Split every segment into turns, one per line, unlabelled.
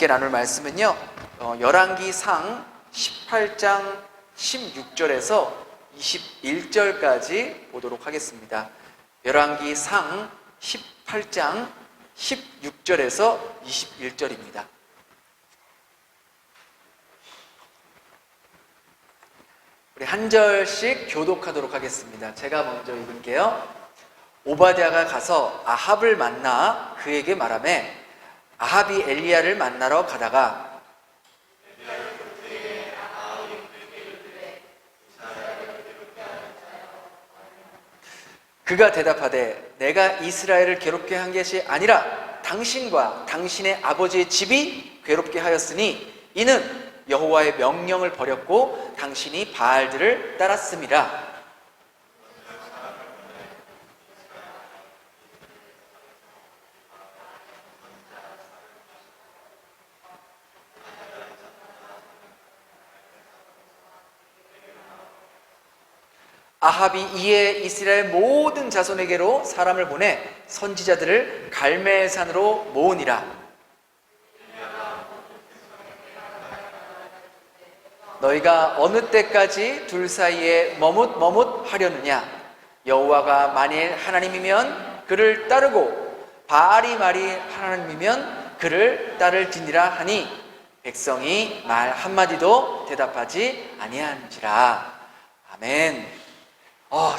함께 나눌 말씀은요, 열왕기상 18장 16절에서 21절까지 보도록 하겠습니다. 열왕기상 18장 16절에서 21절입니다. 우리 한 절씩 교독하도록 하겠습니다. 제가 먼저 읽을게요. 오바댜가 가서 아합을 만나 그에게 말하매, 아합이 엘리야를 만나러 가다가 그가 대답하되, 내가 이스라엘을 괴롭게 한 것이 아니라 당신과 당신의 아버지의 집이 괴롭게 하였으니 이는 여호와의 명령을 버렸고 당신이 바알들을 따랐음이라. 아합이 이에 이스라엘 모든 자손에게로 사람을 보내 선지자들을 갈멜산으로 모으니라. 너희가 어느 때까지 둘 사이에 머뭇머뭇하려느냐? 여호와가 만일 하나님이면 그를 따르고 바알이 말이 하나님이면 그를 따를지니라 하니 백성이 말 한마디도 대답하지 아니한지라. 아멘.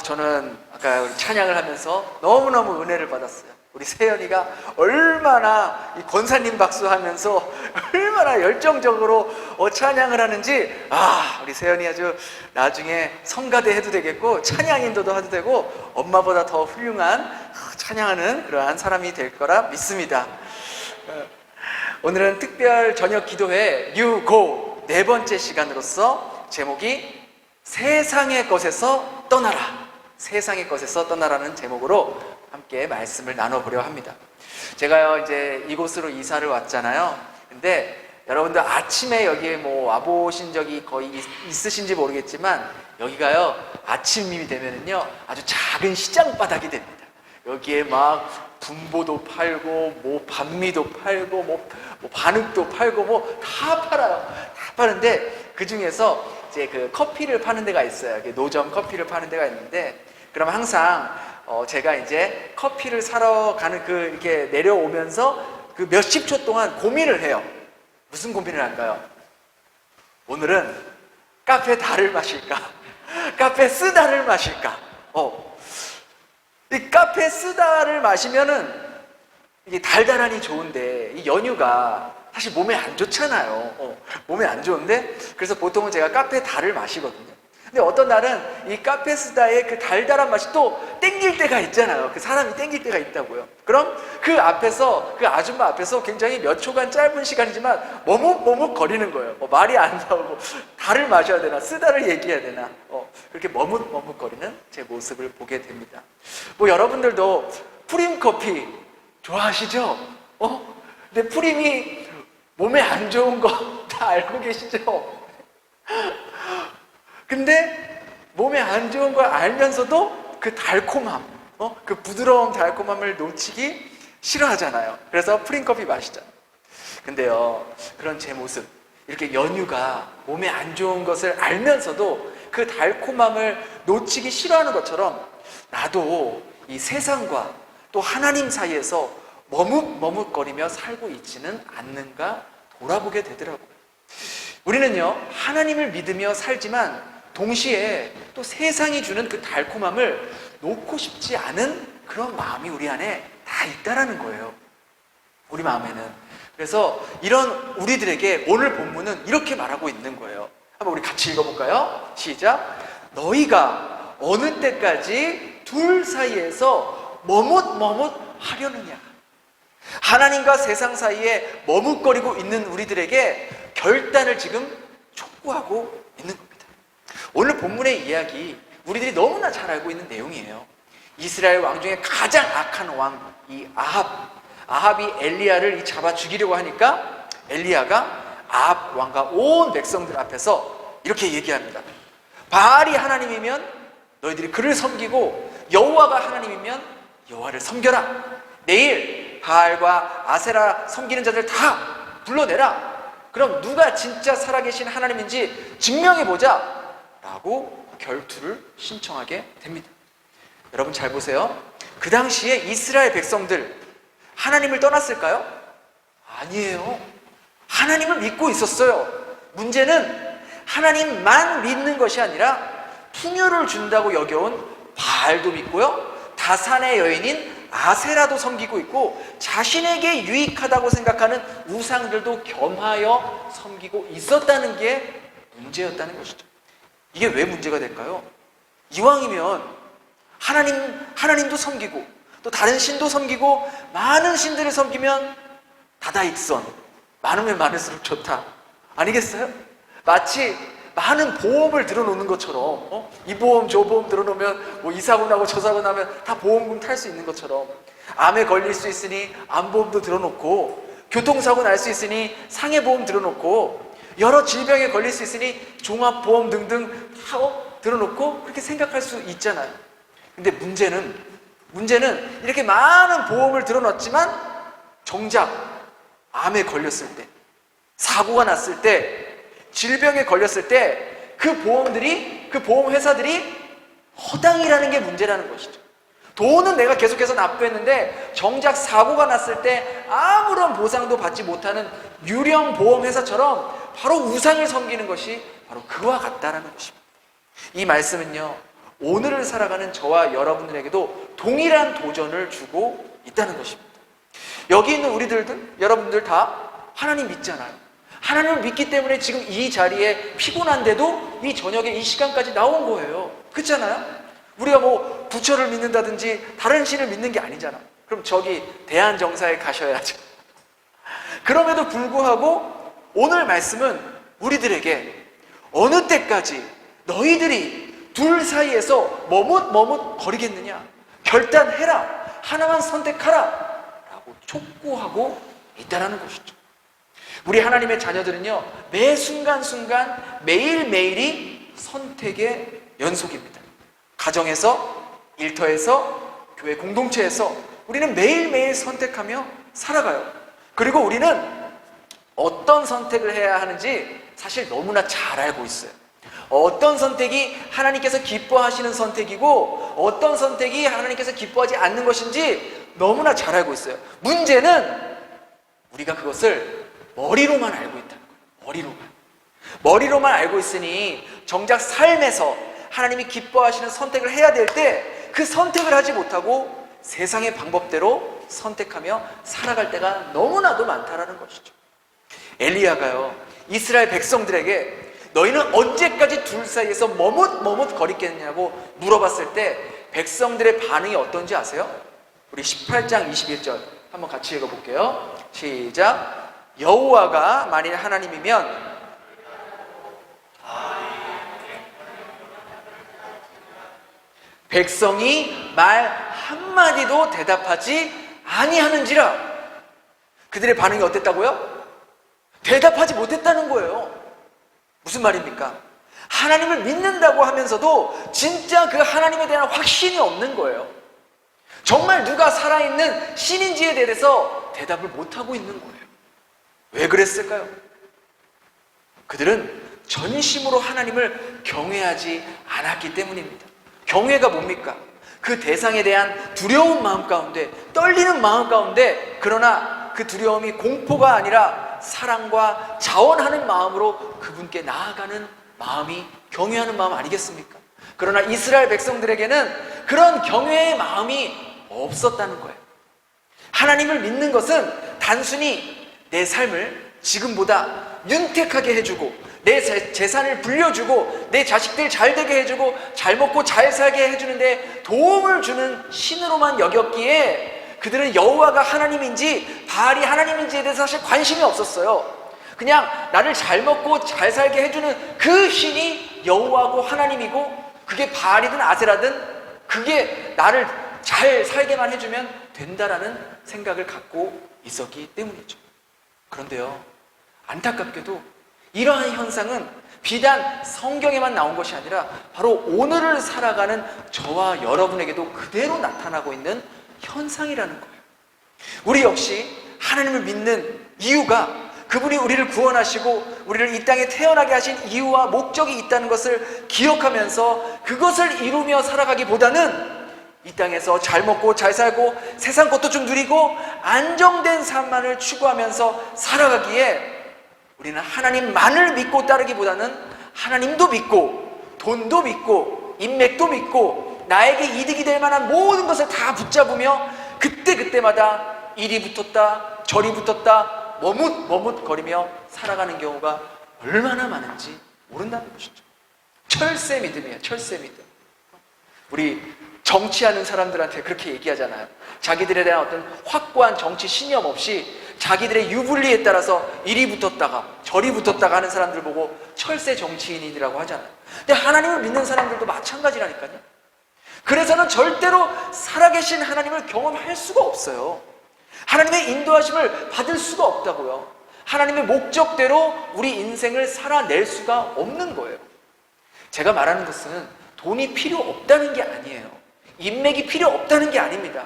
저는 아까 우리 찬양을 하면서 너무너무 은혜를 받았어요. 우리 세연이가 얼마나 이 권사님 박수 하면서 얼마나 열정적으로 찬양을 하는지, 우리 세연이 아주 나중에 성가대 해도 되겠고 찬양 인도도 해도 되고 엄마보다 더 훌륭한 찬양하는 그러한 사람이 될 거라 믿습니다. 오늘은 특별 저녁 기도회 뉴고 네 번째 시간으로서 제목이 세상의 것에서 떠나라, 세상의 것에서 떠나라는 제목으로 함께 말씀을 나눠보려 합니다. 제가요 이제 이곳으로 이사를 왔잖아요. 근데 여러분들 아침에 여기에 와보신 적이 거의 있으신지 모르겠지만 여기가요 아침이 되면은요 아주 작은 시장 바닥이 됩니다. 여기에 막 분보도 팔고 반미도 팔고 반흙도 팔고 다 팔아요. 다 파는데 그 중에서 이제 그 커피를 파는 데가 있어요. 노점 커피를 파는 데가 있는데, 그럼 항상 제가 이제 커피를 사러 가는 이렇게 내려오면서 그 몇십 초 동안 고민을 해요. 무슨 고민을 할까요? 오늘은 카페 다를 마실까? 카페 쓰다를 마실까? 이 카페 쓰다를 마시면은 이게 달달하니 좋은데 이 연유가 사실 몸에 안 좋잖아요. 몸에 안 좋은데, 그래서 보통은 제가 카페 다를 마시거든요. 근데 어떤 날은 이 카페 쓰다의 그 달달한 맛이 또 땡길 때가 있잖아요. 그 사람이 땡길 때가 있다고요. 그럼 그 앞에서, 그 아줌마 앞에서 굉장히 몇 초간 짧은 시간이지만 머뭇머뭇 거리는 거예요. 말이 안 나오고 다를 마셔야 되나 쓰다를 얘기해야 되나 그렇게 머뭇머뭇 거리는 제 모습을 보게 됩니다. 여러분들도 프림 커피 좋아하시죠? 근데 프림이 몸에 안 좋은 거 다 알고 계시죠? 근데 몸에 안 좋은 걸 알면서도 그 달콤함, 그 부드러운 달콤함을 놓치기 싫어하잖아요. 그래서 프림커피 마시잖아요. 근데요, 그런 제 모습, 이렇게 연유가 몸에 안 좋은 것을 알면서도 그 달콤함을 놓치기 싫어하는 것처럼 나도 이 세상과 또 하나님 사이에서 머뭇머뭇거리며 살고 있지는 않는가 돌아보게 되더라고요. 우리는요, 하나님을 믿으며 살지만 동시에 또 세상이 주는 그 달콤함을 놓고 싶지 않은 그런 마음이 우리 안에 다 있다라는 거예요. 우리 마음에는. 그래서 이런 우리들에게 오늘 본문은 이렇게 말하고 있는 거예요. 한번 우리 같이 읽어볼까요? 시작. 너희가 어느 때까지 둘 사이에서 머뭇머뭇하려느냐. 하나님과 세상 사이에 머뭇거리고 있는 우리들에게 결단을 지금 촉구하고 있는 겁니다. 오늘 본문의 이야기, 우리들이 너무나 잘 알고 있는 내용이에요. 이스라엘 왕 중에 가장 악한 왕, 이 아합이 엘리야를 잡아 죽이려고 하니까 엘리야가 아합 왕과 온 백성들 앞에서 이렇게 얘기합니다. 바알이 하나님이면 너희들이 그를 섬기고 여호와가 하나님이면 여호와를 섬겨라. 내일 바알과 아세라 섬기는 자들 다 불러내라. 그럼 누가 진짜 살아계신 하나님인지 증명해보자 라고 결투를 신청하게 됩니다. 여러분 잘 보세요. 그 당시에 이스라엘 백성들 하나님을 떠났을까요? 아니에요. 하나님을 믿고 있었어요. 문제는 하나님만 믿는 것이 아니라 풍요를 준다고 여겨온 바알도 믿고요, 다산의 여인인 아세라도 섬기고 있고, 자신에게 유익하다고 생각하는 우상들도 겸하여 섬기고 있었다는 게 문제였다는 것이죠. 이게 왜 문제가 될까요? 이왕이면 하나님도 섬기고 또 다른 신도 섬기고 많은 신들을 섬기면 다다익선, 많으면 많을수록 좋다 아니겠어요? 마치 많은 보험을 들어놓는 것처럼, 이 보험 저 보험 들어놓으면 뭐 이 사고 나고 저 사고 나면 다 보험금 탈 수 있는 것처럼, 암에 걸릴 수 있으니 암보험도 들어놓고, 교통사고 날 수 있으니 상해보험 들어놓고, 여러 질병에 걸릴 수 있으니 종합보험 등등 다 들어놓고 그렇게 생각할 수 있잖아요. 근데 문제는 이렇게 많은 보험을 들어놨지만 정작 암에 걸렸을 때, 사고가 났을 때, 질병에 걸렸을 때 그 보험회사들이 허당이라는 게 문제라는 것이죠. 돈은 내가 계속해서 납부했는데 정작 사고가 났을 때 아무런 보상도 받지 못하는 유령 보험회사처럼 바로 우상을 섬기는 것이 바로 그와 같다라는 것입니다. 이 말씀은요, 오늘을 살아가는 저와 여러분들에게도 동일한 도전을 주고 있다는 것입니다. 여기 있는 여러분들 다 하나님 믿잖아요. 하나님을 믿기 때문에 지금 이 자리에 피곤한데도 이 저녁에 이 시간까지 나온 거예요. 그렇잖아요? 우리가 뭐 부처를 믿는다든지 다른 신을 믿는 게 아니잖아. 그럼 저기 대한정사에 가셔야죠. 그럼에도 불구하고 오늘 말씀은 우리들에게 어느 때까지 너희들이 둘 사이에서 머뭇머뭇 거리겠느냐, 결단해라, 하나만 선택하라 라고 촉구하고 있다는 것이죠. 우리 하나님의 자녀들은요, 매 순간순간 매일매일이 선택의 연속입니다. 가정에서, 일터에서, 교회 공동체에서 우리는 매일매일 선택하며 살아가요. 그리고 우리는 어떤 선택을 해야 하는지 사실 너무나 잘 알고 있어요. 어떤 선택이 하나님께서 기뻐하시는 선택이고 어떤 선택이 하나님께서 기뻐하지 않는 것인지 너무나 잘 알고 있어요. 문제는 우리가 그것을 머리로만 알고 있다는 거예요. 머리로만 알고 있으니 정작 삶에서 하나님이 기뻐하시는 선택을 해야 될 때 그 선택을 하지 못하고 세상의 방법대로 선택하며 살아갈 때가 너무나도 많다라는 것이죠. 엘리야가요, 이스라엘 백성들에게 너희는 언제까지 둘 사이에서 머뭇머뭇 거리겠냐고 물어봤을 때 백성들의 반응이 어떤지 아세요? 우리 18장 21절 한번 같이 읽어볼게요. 시작. 여호와가 만일 하나님이면 백성이 말 한마디도 대답하지 아니하는지라. 그들의 반응이 어땠다고요? 대답하지 못했다는 거예요. 무슨 말입니까? 하나님을 믿는다고 하면서도 진짜 그 하나님에 대한 확신이 없는 거예요. 정말 누가 살아있는 신인지에 대해서 대답을 못하고 있는 거예요. 왜 그랬을까요? 그들은 전심으로 하나님을 경외하지 않았기 때문입니다. 경외가 뭡니까? 그 대상에 대한 두려운 마음 가운데, 떨리는 마음 가운데, 그러나 그 두려움이 공포가 아니라 사랑과 자원하는 마음으로 그분께 나아가는 마음이 경외하는 마음 아니겠습니까? 그러나 이스라엘 백성들에게는 그런 경외의 마음이 없었다는 거예요. 하나님을 믿는 것은 단순히 내 삶을 지금보다 윤택하게 해주고 내 재산을 불려주고 내 자식들 잘 되게 해주고 잘 먹고 잘 살게 해주는데 도움을 주는 신으로만 여겼기에 그들은 여호와가 하나님인지 바알이 하나님인지에 대해서 사실 관심이 없었어요. 그냥 나를 잘 먹고 잘 살게 해주는 그 신이 여호와고 하나님이고, 그게 바알이든 아세라든 그게 나를 잘 살게만 해주면 된다라는 생각을 갖고 있었기 때문이죠. 그런데요, 안타깝게도 이러한 현상은 비단 성경에만 나온 것이 아니라 바로 오늘을 살아가는 저와 여러분에게도 그대로 나타나고 있는 현상이라는 거예요. 우리 역시 하나님을 믿는 이유가 그분이 우리를 구원하시고 우리를 이 땅에 태어나게 하신 이유와 목적이 있다는 것을 기억하면서 그것을 이루며 살아가기보다는 이 땅에서 잘 먹고 잘 살고 세상 것도 좀 누리고 안정된 삶만을 추구하면서 살아가기에 우리는 하나님만을 믿고 따르기보다는 하나님도 믿고 돈도 믿고 인맥도 믿고 나에게 이득이 될 만한 모든 것을 다 붙잡으며 그때마다 이리 붙었다 저리 붙었다 머뭇거리며 살아가는 경우가 얼마나 많은지 모른다는 것이죠. 철새 믿음이에요. 철새 믿음. 우리 정치하는 사람들한테 그렇게 얘기하잖아요. 자기들에 대한 어떤 확고한 정치 신념 없이 자기들의 유불리에 따라서 이리 붙었다가 저리 붙었다가 하는 사람들 보고 철새 정치인이라고 하잖아요. 근데 하나님을 믿는 사람들도 마찬가지라니까요. 그래서는 절대로 살아계신 하나님을 경험할 수가 없어요. 하나님의 인도하심을 받을 수가 없다고요. 하나님의 목적대로 우리 인생을 살아낼 수가 없는 거예요. 제가 말하는 것은 돈이 필요 없다는 게 아니에요. 인맥이 필요 없다는 게 아닙니다.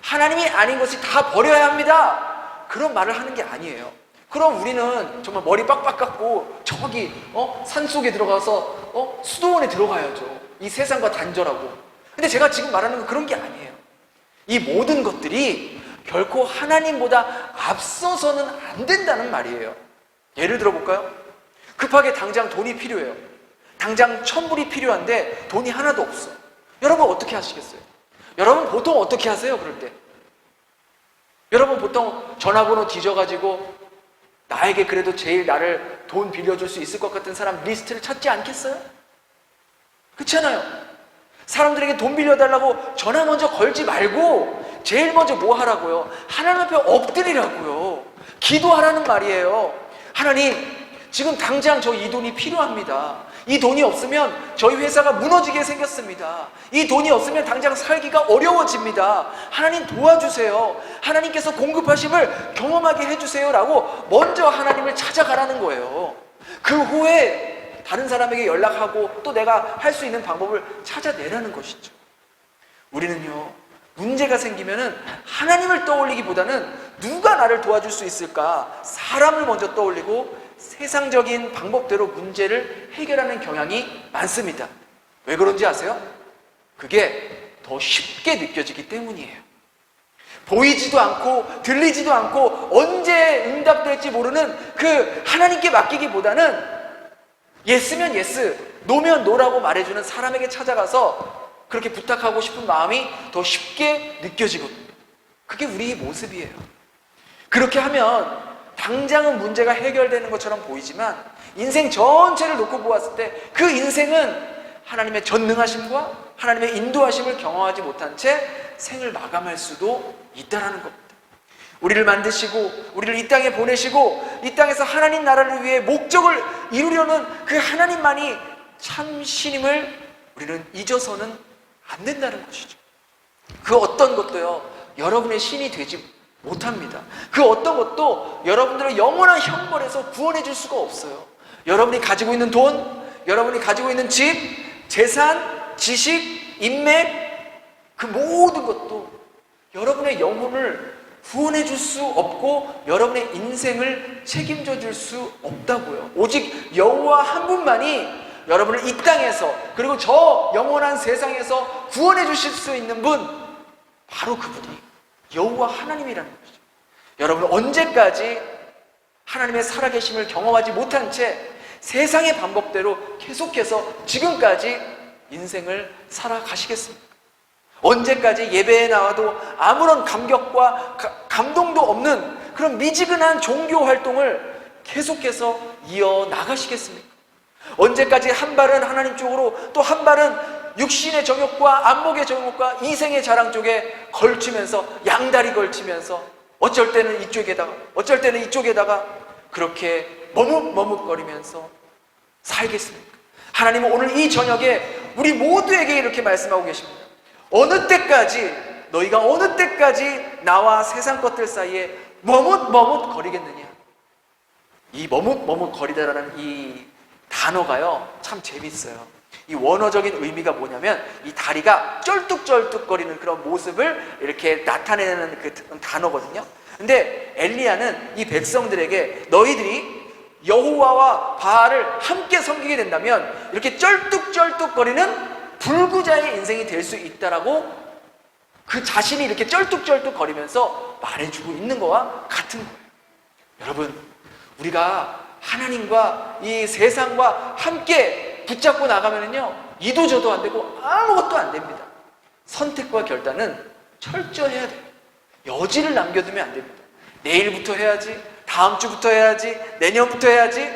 하나님이 아닌 것이 다 버려야 합니다. 그런 말을 하는 게 아니에요. 그럼 우리는 정말 머리 빡빡 깎고 저기 산속에 들어가서 수도원에 들어가야죠. 이 세상과 단절하고. 근데 제가 지금 말하는 건 그런 게 아니에요. 이 모든 것들이 결코 하나님보다 앞서서는 안 된다는 말이에요. 예를 들어볼까요? 급하게 당장 돈이 필요해요. 당장 1,000불이 필요한데 돈이 하나도 없어. 여러분 어떻게 하시겠어요? 여러분 보통 어떻게 하세요? 그럴 때 여러분 보통 전화번호 뒤져가지고 나에게 그래도 제일 나를 돈 빌려줄 수 있을 것 같은 사람 리스트를 찾지 않겠어요? 그렇잖아요. 사람들에게 돈 빌려달라고 전화 먼저 걸지 말고 제일 먼저 뭐 하라고요? 하나님 앞에 엎드리라고요. 기도하라는 말이에요. 하나님, 지금 당장 저 이 돈이 필요합니다. 이 돈이 없으면 저희 회사가 무너지게 생겼습니다. 이 돈이 없으면 당장 살기가 어려워집니다. 하나님 도와주세요. 하나님께서 공급하심을 경험하게 해주세요 라고 먼저 하나님을 찾아가라는 거예요. 그 후에 다른 사람에게 연락하고 또 내가 할 수 있는 방법을 찾아내라는 것이죠. 우리는요, 문제가 생기면은 하나님을 떠올리기보다는 누가 나를 도와줄 수 있을까? 사람을 먼저 떠올리고 세상적인 방법대로 문제를 해결하는 경향이 많습니다. 왜 그런지 아세요? 그게 더 쉽게 느껴지기 때문이에요. 보이지도 않고 들리지도 않고 언제 응답될지 모르는 그 하나님께 맡기기보다는 예스면 예스, 노면 노라고 말해주는 사람에게 찾아가서 그렇게 부탁하고 싶은 마음이 더 쉽게 느껴지거든요. 그게 우리의 모습이에요. 그렇게 하면 당장은 문제가 해결되는 것처럼 보이지만 인생 전체를 놓고 보았을 때 그 인생은 하나님의 전능하심과 하나님의 인도하심을 경험하지 못한 채 생을 마감할 수도 있다는 겁니다. 우리를 만드시고 우리를 이 땅에 보내시고 이 땅에서 하나님 나라를 위해 목적을 이루려는 그 하나님만이 참 신임을 우리는 잊어서는 안 된다는 것이죠. 그 어떤 것도요, 여러분의 신이 되지 못합니다. 그 어떤 것도 여러분들의 영원한 형벌에서 구원해 줄 수가 없어요. 여러분이 가지고 있는 돈, 여러분이 가지고 있는 집, 재산, 지식, 인맥, 그 모든 것도 여러분의 영혼을 구원해 줄 수 없고 여러분의 인생을 책임져 줄 수 없다고요. 오직 여호와 한 분만이 여러분을 이 땅에서 그리고 저 영원한 세상에서 구원해 주실 수 있는 분, 바로 그분이 여호와 하나님이라는 거죠. 여러분은 언제까지 하나님의 살아계심을 경험하지 못한 채 세상의 방법대로 계속해서 지금까지 인생을 살아가시겠습니까? 언제까지 예배에 나와도 아무런 감격과 감동도 없는 그런 미지근한 종교 활동을 계속해서 이어나가시겠습니까? 언제까지 한 발은 하나님 쪽으로 또 한 발은 육신의 정욕과 안목의 정욕과 이생의 자랑 쪽에 걸치면서 양다리 걸치면서 어쩔 때는 이쪽에다가 어쩔 때는 이쪽에다가 그렇게 머뭇머뭇거리면서 살겠습니까? 하나님은 오늘 이 저녁에 우리 모두에게 이렇게 말씀하고 계십니다. 어느 때까지 너희가 어느 때까지 나와 세상 것들 사이에 머뭇머뭇거리겠느냐? 이 머뭇머뭇거리다라는 이 단어가요 참 재밌어요. 이 원어적인 의미가 뭐냐면 이 다리가 쩔뚝쩔뚝거리는 그런 모습을 이렇게 나타내는 그 단어거든요. 근데 엘리야는 이 백성들에게 너희들이 여호와와 바알을 함께 섬기게 된다면 이렇게 쩔뚝쩔뚝거리는 불구자의 인생이 될 수 있다라고 그 자신이 이렇게 쩔뚝쩔뚝거리면서 말해주고 있는 거와 같은 거예요. 여러분, 우리가 하나님과 이 세상과 함께 붙잡고 나가면은요, 이도저도 안 되고 아무것도 안 됩니다. 선택과 결단은 철저해야 돼요. 여지를 남겨두면 안 됩니다. 내일부터 해야지, 다음 주부터 해야지, 내년부터 해야지,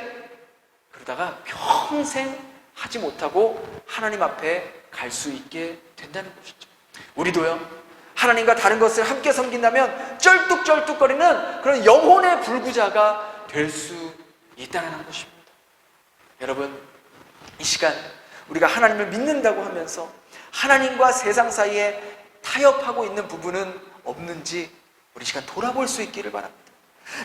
그러다가 평생 하지 못하고 하나님 앞에 갈 수 있게 된다는 것이죠. 우리도요, 하나님과 다른 것을 함께 섬긴다면 쩔뚝쩔뚝거리는 그런 영혼의 불구자가 될 수 있다는 것입니다. 여러분, 이 시간 우리가 하나님을 믿는다고 하면서 하나님과 세상 사이에 타협하고 있는 부분은 없는지 우리 시간 돌아볼 수 있기를 바랍니다.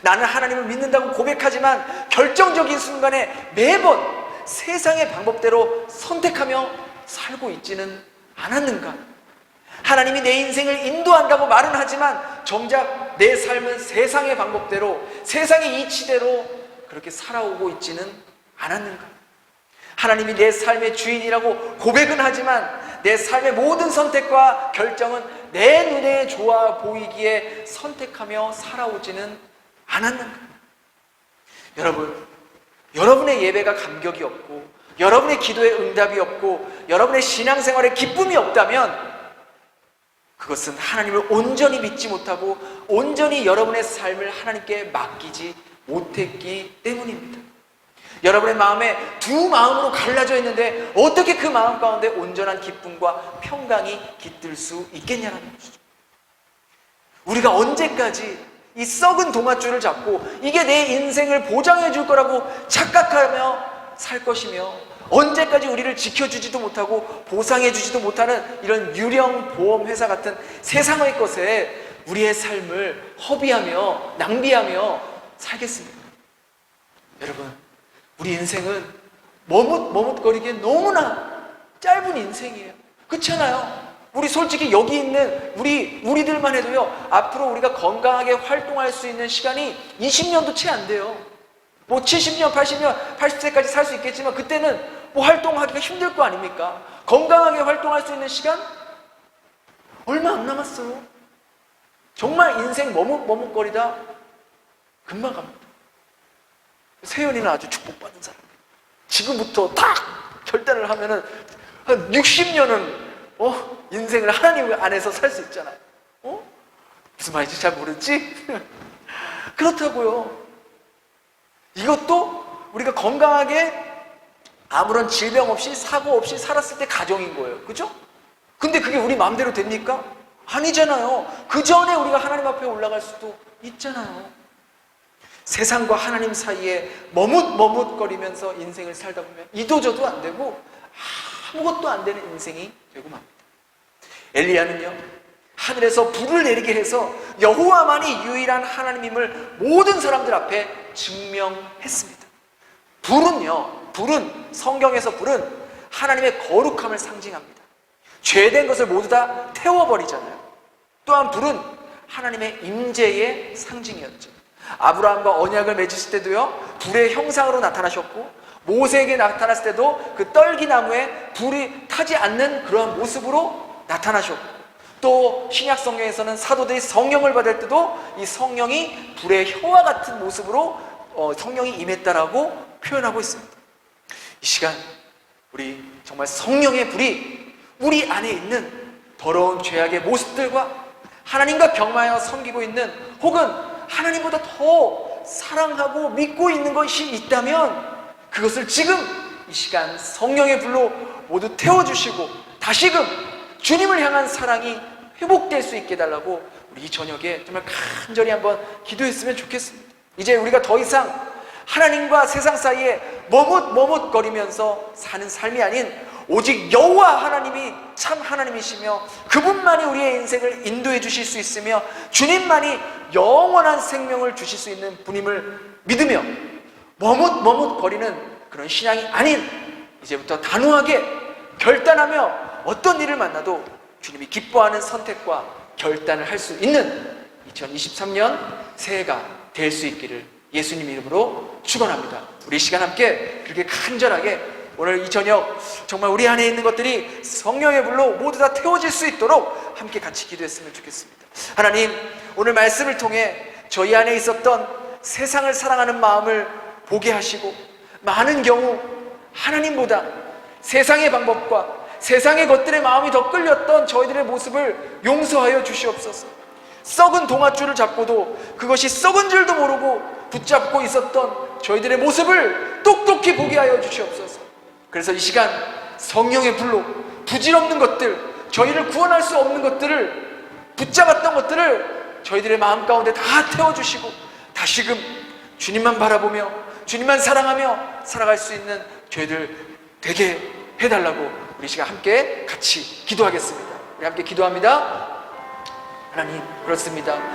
나는 하나님을 믿는다고 고백하지만 결정적인 순간에 매번 세상의 방법대로 선택하며 살고 있지는 않았는가? 하나님이 내 인생을 인도한다고 말은 하지만 정작 내 삶은 세상의 방법대로, 세상의 이치대로 그렇게 살아오고 있지는 않았는가? 하나님이 내 삶의 주인이라고 고백은 하지만 내 삶의 모든 선택과 결정은 내 눈에 좋아 보이기에 선택하며 살아오지는 않았는가? 여러분, 여러분의 예배가 감격이 없고 여러분의 기도에 응답이 없고 여러분의 신앙생활에 기쁨이 없다면 그것은 하나님을 온전히 믿지 못하고 온전히 여러분의 삶을 하나님께 맡기지 못했기 때문입니다. 여러분의 마음에 두 마음으로 갈라져 있는데 어떻게 그 마음 가운데 온전한 기쁨과 평강이 깃들 수 있겠냐는 것이죠. 우리가 언제까지 이 썩은 동아줄을 잡고 이게 내 인생을 보장해 줄 거라고 착각하며 살 것이며, 언제까지 우리를 지켜주지도 못하고 보상해 주지도 못하는 이런 유령 보험회사 같은 세상의 것에 우리의 삶을 허비하며 낭비하며 살겠습니까? 여러분, 우리 인생은 머뭇머뭇거리기에 너무나 짧은 인생이에요. 그렇잖아요? 우리 솔직히 여기 있는 우리들만 해도요, 앞으로 우리가 건강하게 활동할 수 있는 시간이 20년도 채 안 돼요. 뭐 70년, 80년, 80세까지 살 수 있겠지만 그때는 뭐 활동하기가 힘들 거 아닙니까? 건강하게 활동할 수 있는 시간 얼마 안 남았어요. 정말 인생 머뭇머뭇거리다 금방 갑니다. 세연이는 아주 축복받은 사람. 지금부터 딱 결단을 하면은 한 60년은 인생을 하나님 안에서 살 수 있잖아요. 무슨 말인지 잘 모르지? 그렇다고요. 이것도 우리가 건강하게 아무런 질병 없이 사고 없이 살았을 때 가정인 거예요. 그죠? 근데 그게 우리 마음대로 됩니까? 아니잖아요. 그 전에 우리가 하나님 앞에 올라갈 수도 있잖아요. 세상과 하나님 사이에 머뭇머뭇거리면서 인생을 살다 보면 이도저도 안 되고 아무것도 안 되는 인생이 되고 맙니다. 엘리야는요, 하늘에서 불을 내리게 해서 여호와만이 유일한 하나님임을 모든 사람들 앞에 증명했습니다. 불은 성경에서 불은 하나님의 거룩함을 상징합니다. 죄된 것을 모두 다 태워버리잖아요. 또한 불은 하나님의 임재의 상징이었죠. 아브라함과 언약을 맺으실 때도요, 불의 형상으로 나타나셨고, 모세에게 나타났을 때도 그 떨기나무에 불이 타지 않는 그러한 모습으로 나타나셨고, 또 신약 성경에서는 사도들이 성령을 받을 때도 이 성령이 불의 혀와 같은 모습으로 성령이 임했다라고 표현하고 있습니다. 이 시간 우리 정말 성령의 불이 우리 안에 있는 더러운 죄악의 모습들과 하나님과 병마하여 섬기고 있는, 혹은 하나님보다 더 사랑하고 믿고 있는 것이 있다면 그것을 지금 이 시간 성령의 불로 모두 태워주시고 다시금 주님을 향한 사랑이 회복될 수 있게 해달라고 우리 이 저녁에 정말 간절히 한번 기도했으면 좋겠습니다. 이제 우리가 더 이상 하나님과 세상 사이에 머뭇머뭇거리면서 사는 삶이 아닌 오직 여호와 하나님이 참 하나님이시며 그분만이 우리의 인생을 인도해 주실 수 있으며 주님만이 영원한 생명을 주실 수 있는 분임을 믿으며 머뭇머뭇거리는 그런 신앙이 아닌 이제부터 단호하게 결단하며 어떤 일을 만나도 주님이 기뻐하는 선택과 결단을 할 수 있는 2023년 새해가 될 수 있기를 예수님 이름으로 축원합니다. 우리 이 시간 함께 그렇게 간절하게 오늘 이 저녁 정말 우리 안에 있는 것들이 성령의 불로 모두 다 태워질 수 있도록 함께 같이 기도했으면 좋겠습니다. 하나님, 오늘 말씀을 통해 저희 안에 있었던 세상을 사랑하는 마음을 보게 하시고, 많은 경우 하나님보다 세상의 방법과 세상의 것들의 마음이 더 끌렸던 저희들의 모습을 용서하여 주시옵소서. 썩은 동아줄을 잡고도 그것이 썩은 줄도 모르고 붙잡고 있었던 저희들의 모습을 똑똑히 보게 하여 주시옵소서. 그래서 이 시간 성령의 불로 부질없는 것들, 저희를 구원할 수 없는 것들을, 붙잡았던 것들을 저희들의 마음 가운데 다 태워주시고, 다시금 주님만 바라보며 주님만 사랑하며 살아갈 수 있는 저희들 되게 해달라고 우리 시간 함께 같이 기도하겠습니다. 우리 함께 기도합니다. 하나님, 그렇습니다.